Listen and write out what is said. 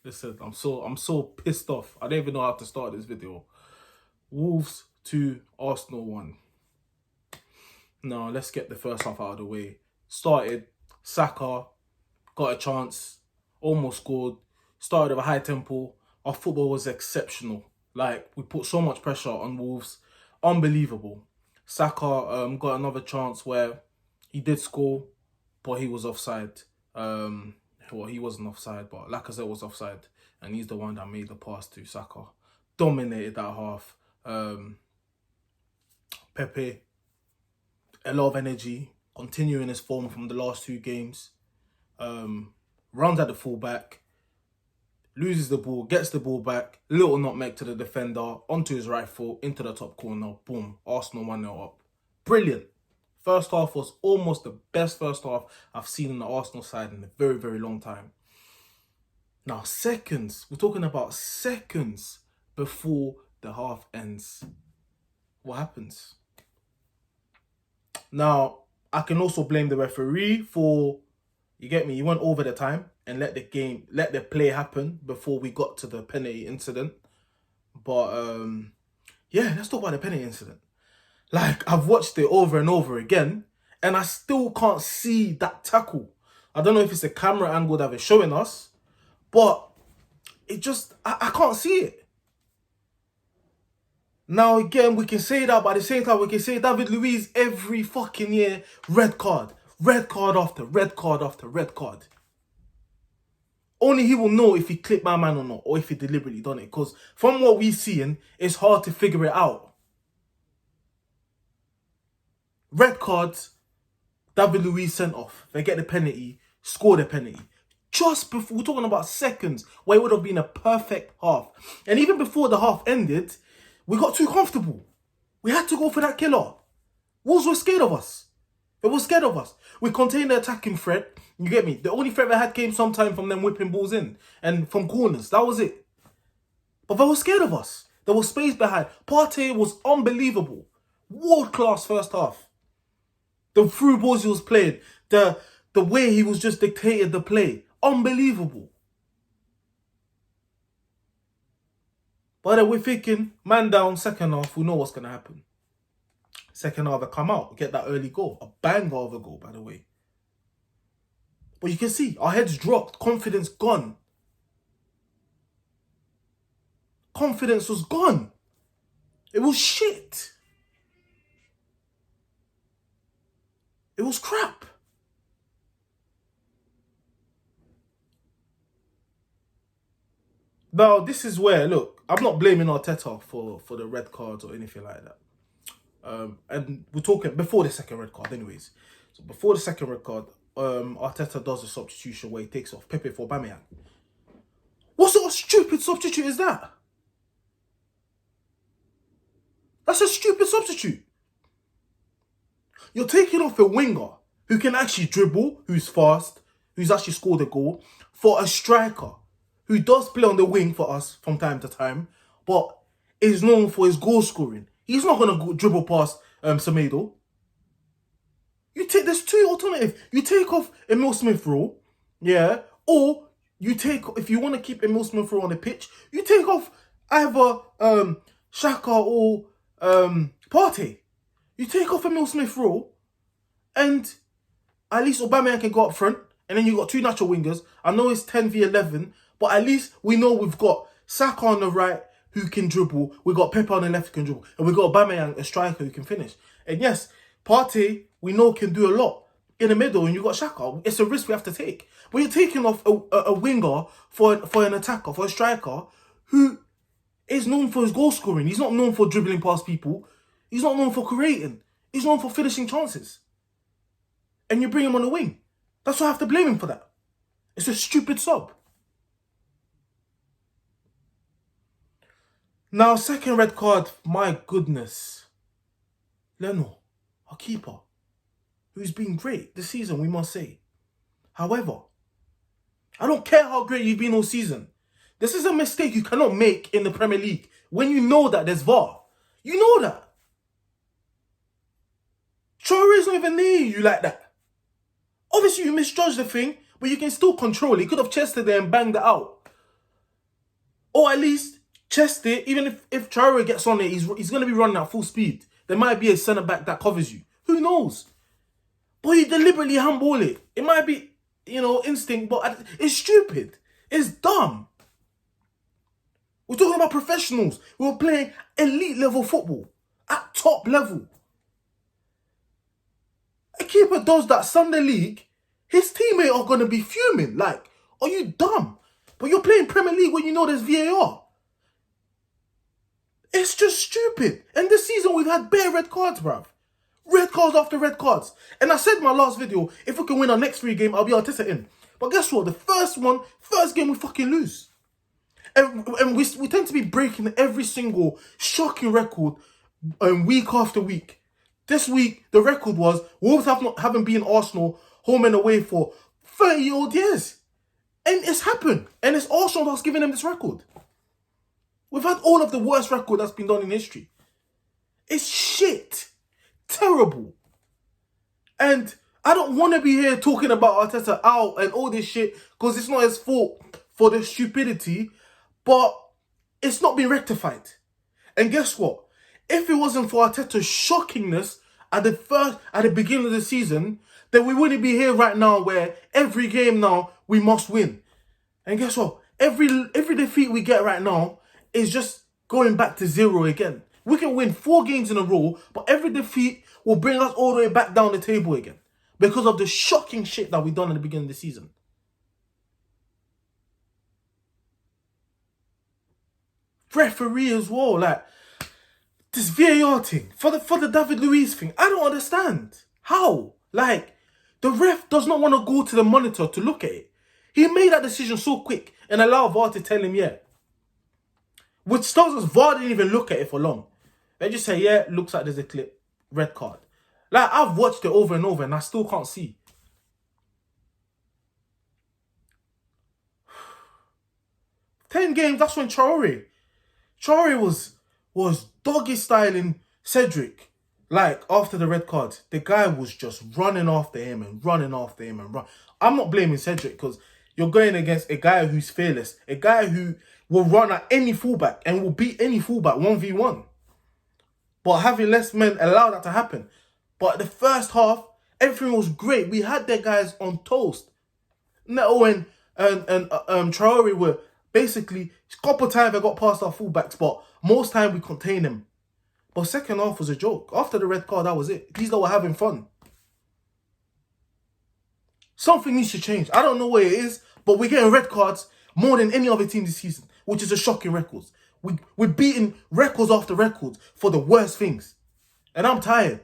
Listen, I'm so pissed off. I don't even know how to start this video. Wolves 2, Arsenal 1. Now, let's get the first half out of the way. Started, Saka got a chance, almost scored, started with a high tempo. Our football was exceptional. Like, we put so much pressure on Wolves. Unbelievable. Saka got another chance where he did score, but he was offside. Well, he wasn't offside, but Lacazette was offside, and he's the one that made the pass to Saka. Dominated that half. Pepe, a lot of energy, continuing his form from the last 2 games. Runs at the fullback, loses the ball, gets the ball back, little nutmeg to the defender, onto his right foot, into the top corner, boom, Arsenal 1-0 up. Brilliant. First half was almost the best first half I've seen in the Arsenal side in a very, very long time. Now, seconds, we're talking about seconds before the half ends. What happens? Now, I can also blame the referee for, you get me, he went over the time and let the play happen before we got to the penalty incident. But, yeah, let's talk about the penalty incident. Like, I've watched it over and over again, and I still can't see that tackle. I don't know if it's the camera angle that they're showing us, but it just, I can't see it. Now, again, we can say that, but at the same time, we can say David Luiz every fucking year, red card after red card after red card. Only he will know if he clipped my man or not, or if he deliberately done it. Because from what we're seeing, it's hard to figure it out. Red cards, David Luiz sent off. They get the penalty, score the penalty. Just before, we're talking about seconds, where it would have been a perfect half. And even before the half ended, we got too comfortable. We had to go for that killer. Wolves were scared of us. They were scared of us. We contained the attacking threat. You get me? The only threat they had came sometime from them whipping balls in and from corners. That was it. But they were scared of us. There was space behind. Partey was unbelievable. World-class first half. The through balls he was playing. The way he was just dictated the play. Unbelievable. But then we're thinking, man down, second half, we know what's going to happen. Second half, they come out, get that early goal. A banger of a goal, by the way. But you can see, our heads dropped. Confidence gone. Confidence was gone. It was shit. It was crap. Now, this is where, look, I'm not blaming Arteta for the red cards or anything like that. And we're talking before the second red card anyways. So before the second red card, Arteta does a substitution where he takes off Pepe for Aubameyang. What sort of stupid substitute is that? That's a stupid substitute. You're taking off a winger who can actually dribble, who's fast, who's actually scored a goal, for a striker who does play on the wing for us from time to time, but is known for his goal scoring. He's not going to dribble past Semedo. There's 2 alternatives. You take off Emil Smith-Rowe, yeah, or you take, if you want to keep Emil Smith-Rowe on the pitch, you take off either Xhaka or Partey. You take off Emil Smith-Rowe, and at least Aubameyang can go up front, and then you got 2 natural wingers. I know it's 10v11, but at least we know we've got Saka on the right who can dribble, we got Pepe on the left who can dribble, and we got Aubameyang, a striker who can finish. And yes, Partey, we know can do a lot in the middle, and you got Xhaka. It's a risk we have to take. But you're taking off a winger for an attacker, for a striker who is known for his goal scoring. He's not known for dribbling past people. He's not known for creating. He's known for finishing chances. And you bring him on the wing. That's why I have to blame him for that. It's a stupid sub. Now, second red card, my goodness. Leno, our keeper, who's been great this season, we must say. However, I don't care how great you've been all season. This is a mistake you cannot make in the Premier League when you know that there's VAR. You know that. Traore's not even near you like that. Obviously, you misjudged the thing, but you can still control it. You could have chested there and banged it out. Or at least chest it. Even if Traore gets on it, he's going to be running at full speed. There might be a centre back that covers you. Who knows? But you deliberately handball it. It might be, instinct, but it's stupid. It's dumb. We're talking about professionals who are playing elite level football at top level. A keeper does that Sunday league, his teammates are going to be fuming. Like, are you dumb? But you're playing Premier League when you know there's VAR. It's just stupid. And this season we've had bare red cards, bruv. Red cards after red cards. And I said in my last video, if we can win our next 3 games, I'll be Arteta in. But guess what? The first game we fucking lose. And we tend to be breaking every single shocking record week after week. This week, the record was Wolves haven't been Arsenal home and away for 30-odd years. And it's happened. And it's Arsenal that's giving them this record. We've had all of the worst record that's been done in history. It's shit. Terrible. And I don't want to be here talking about Arteta out and all this shit because it's not his fault for the stupidity, but it's not been rectified. And guess what? If it wasn't for Arteta's shockingness at the beginning of the season, then we wouldn't be here right now where every game now we must win. And guess what? Every defeat we get right now is just going back to 0 again. We can win 4 games in a row, but every defeat will bring us all the way back down the table again because of the shocking shit that we done at the beginning of the season. Referee as well, like this VAR thing for the David Luiz thing. I don't understand how. Like the ref does not want to go to the monitor to look at it. He made that decision so quick and allowed VAR to tell him which tells us VAR didn't even look at it for long. They just say, yeah, looks like there's a clip. Red card. Like, I've watched it over and over and I still can't see. Ten games, that's when Traore was doggy styling Cedric. Like, after the red card, the guy was just running after him and running after him and run. I'm not blaming Cedric because you're going against a guy who's fearless. A guy who will run at any fullback and will beat any fullback 1v1. But having less men allowed that to happen. But the first half, everything was great. We had their guys on toast. Neto and Traore were basically, a couple of times I got past our fullbacks, but most time we contained them. But second half was a joke. After the red card, that was it. These guys were having fun. Something needs to change. I don't know what it is, but we're getting red cards more than any other team this season, which is a shocking record. We're beating records after records for the worst things. And I'm tired.